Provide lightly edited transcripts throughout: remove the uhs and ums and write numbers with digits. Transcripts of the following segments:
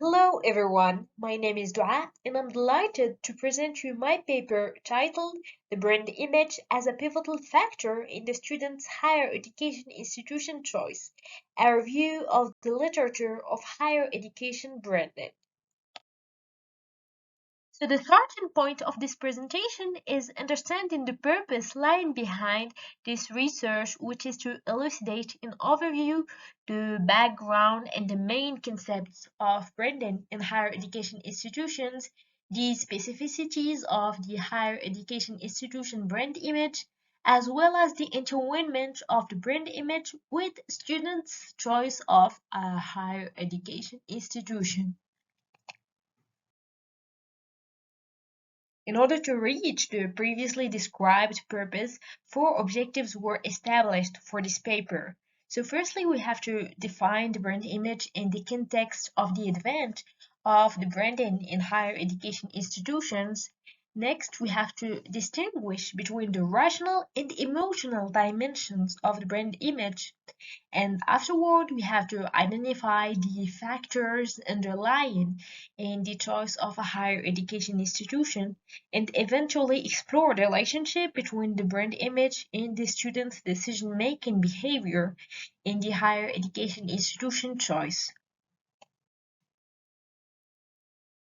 Hello everyone, my name is Douaa and I'm delighted to present you my paper titled The Brand Image as a Pivotal Factor in the Student's Higher Education Institution Choice, a review of the literature of higher education branding. So the starting point of this presentation is understanding the purpose lying behind this research, which is to elucidate in overview the background and the main concepts of branding in higher education institutions, the specificities of the higher education institution brand image, as well as the intertwinement of the brand image with students' choice of a higher education institution. In order to reach the previously described purpose, four objectives were established for this paper. So firstly, we have to define the brand image in the context of the advent of the branding in higher education institutions. Next, we have to distinguish between the rational and emotional dimensions of the brand image. And afterward, we have to identify the factors underlying in the choice of a higher education institution and eventually explore the relationship between the brand image and the student's decision-making behavior in the higher education institution choice.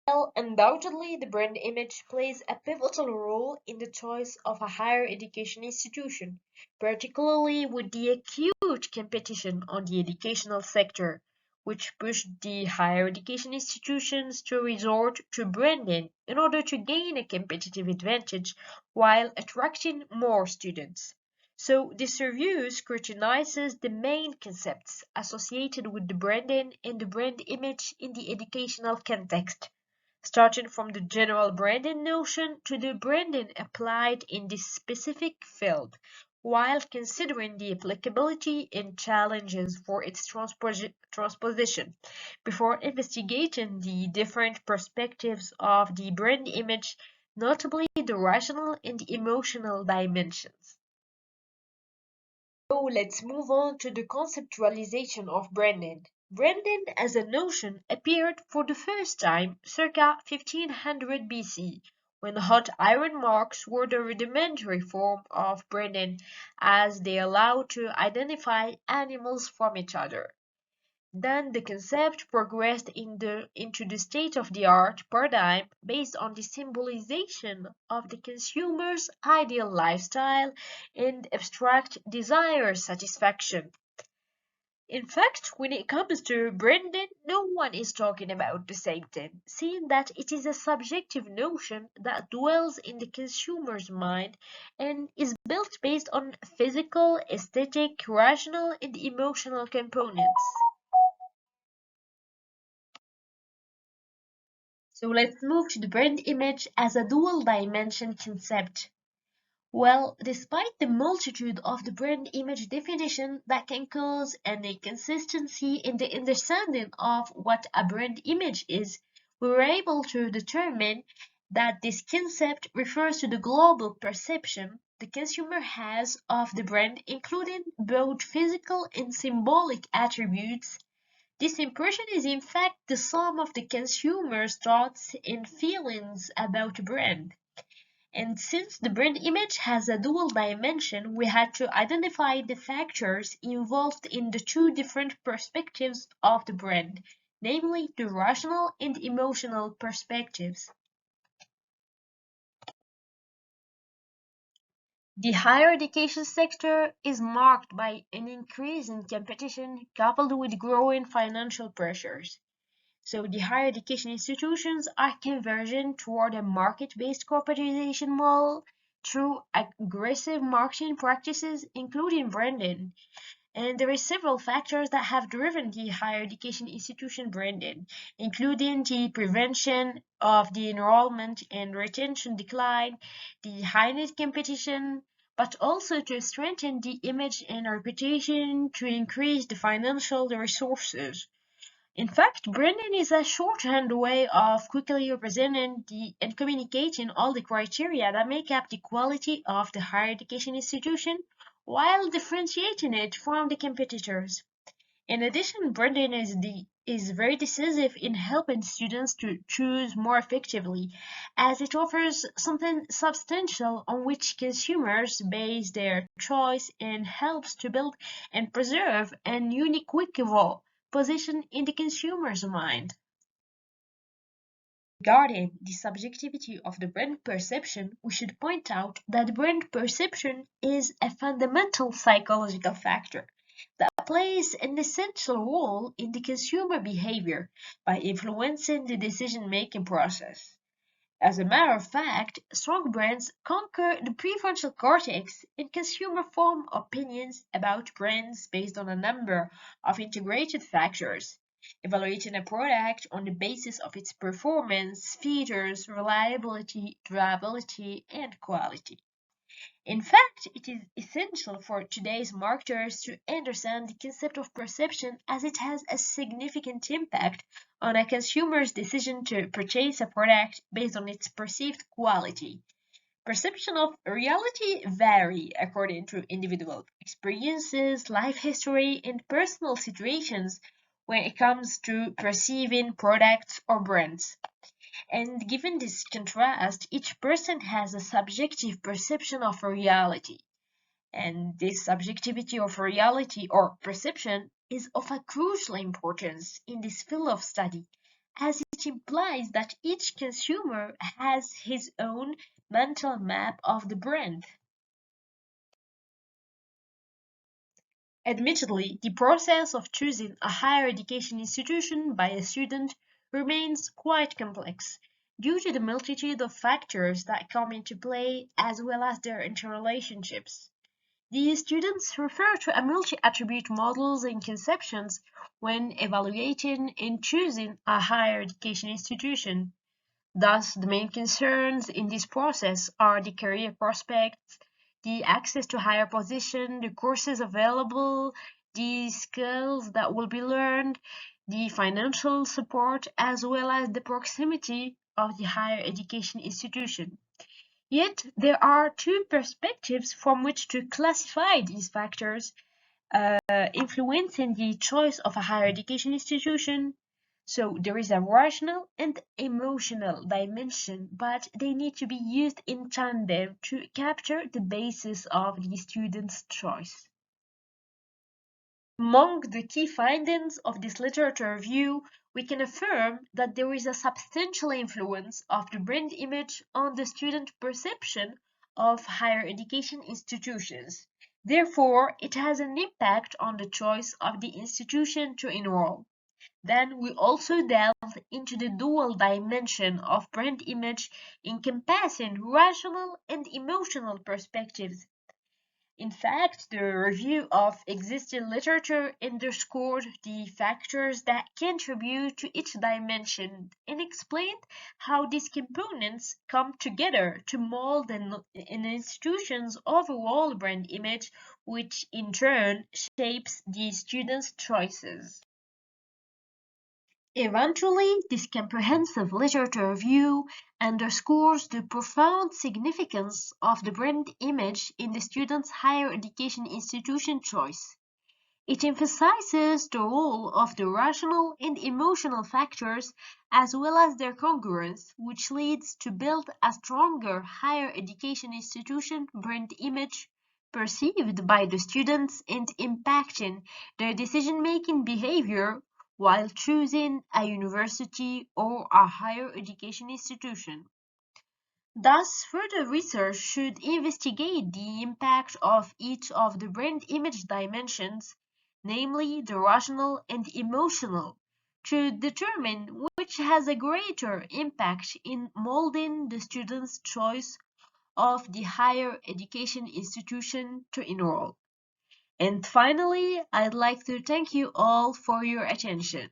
Well, undoubtedly, the brand image plays a pivotal role in the choice of a higher education institution, particularly with the acute competition on the educational sector, which pushed the higher education institutions to resort to branding in order to gain a competitive advantage while attracting more students. So this review scrutinizes the main concepts associated with the branding and the brand image in the educational context, starting from the general branding notion to the branding applied in this specific field, while considering the applicability and challenges for its transposition, before investigating the different perspectives of the brand image, notably the rational and emotional dimensions. So let's move on to the conceptualization of branding. Branding as a notion appeared for the first time circa 1500 BC, when hot iron marks were the rudimentary form of branding, as they allowed to identify animals from each other. Then the concept progressed into the state-of-the-art paradigm based on the symbolization of the consumer's ideal lifestyle and abstract desire satisfaction. In fact, when it comes to branding, no one is talking about the same thing, seeing that it is a subjective notion that dwells in the consumer's mind and is built based on physical, aesthetic, rational, and emotional components. So let's move to the brand image as a dual dimension concept. Well, despite the multitude of the brand image definition that can cause an inconsistency in the understanding of what a brand image is, we were able to determine that this concept refers to the global perception the consumer has of the brand, including both physical and symbolic attributes. This impression is in fact the sum of the consumer's thoughts and feelings about a brand. And since the brand image has a dual dimension, we had to identify the factors involved in the two different perspectives of the brand, namely the rational and emotional perspectives. The higher education sector is marked by an increase in competition coupled with growing financial pressures. So the higher education institutions are converging toward a market-based corporatization model through aggressive marketing practices, including branding. And there are several factors that have driven the higher education institution branding, including the prevention of the enrollment and retention decline, the heightened competition, but also to strengthen the image and reputation to increase the financial resources. In fact, branding is a shorthand way of quickly representing and communicating all the criteria that make up the quality of the higher education institution while differentiating it from the competitors. In addition, branding is the is very decisive in helping students to choose more effectively, as it offers something substantial on which consumers base their choice and helps to build and preserve an unequivocal position in the consumer's mind. Regarding the subjectivity of the brand perception, we should point out that brand perception is a fundamental psychological factor that plays an essential role in the consumer behavior by influencing the decision-making process. As a matter of fact, strong brands conquer the prefrontal cortex and consumers form opinions about brands based on a number of integrated factors, evaluating a product on the basis of its performance, features, reliability, durability, and quality. In fact, it is essential for today's marketers to understand the concept of perception as it has a significant impact on a consumer's decision to purchase a product based on its perceived quality. Perception of reality vary according to individual experiences, life history, and personal situations when it comes to perceiving products or brands. And given this contrast, each person has a subjective perception of reality. And this subjectivity of reality or perception is of a crucial importance in this field of study, as it implies that each consumer has his own mental map of the brand. Admittedly, the process of choosing a higher education institution by a student remains quite complex due to the multitude of factors that come into play as well as their interrelationships. The students refer to a multi-attribute models and conceptions when evaluating and choosing a higher education institution. Thus, the main concerns in this process are the career prospects, the access to higher position, the courses available, the skills that will be learned, the financial support, as well as the proximity of the higher education institution. Yet, there are two perspectives from which to classify these factors influencing the choice of a higher education institution. So there is a rational and emotional dimension, but they need to be used in tandem to capture the basis of the student's choice. Among the key findings of this literature review, we can affirm that there is a substantial influence of the brand image on the student perception of higher education institutions. Therefore, it has an impact on the choice of the institution to enroll. Then we also delve into the dual dimension of brand image encompassing rational and emotional perspectives. In fact, the review of existing literature underscored the factors that contribute to each dimension and explained how these components come together to mold an institution's overall brand image, which in turn shapes the students' choices. Eventually, this comprehensive literature review underscores the profound significance of the brand image in the student's higher education institution choice. It emphasizes the role of the rational and emotional factors as well as their congruence, which leads to build a stronger higher education institution brand image perceived by the students and impacting their decision-making behavior while choosing a university or a higher education institution. Thus, further research should investigate the impact of each of the brand image dimensions, namely the rational and emotional, to determine which has a greater impact in molding the student's choice of the higher education institution to enroll. And finally, I'd like to thank you all for your attention.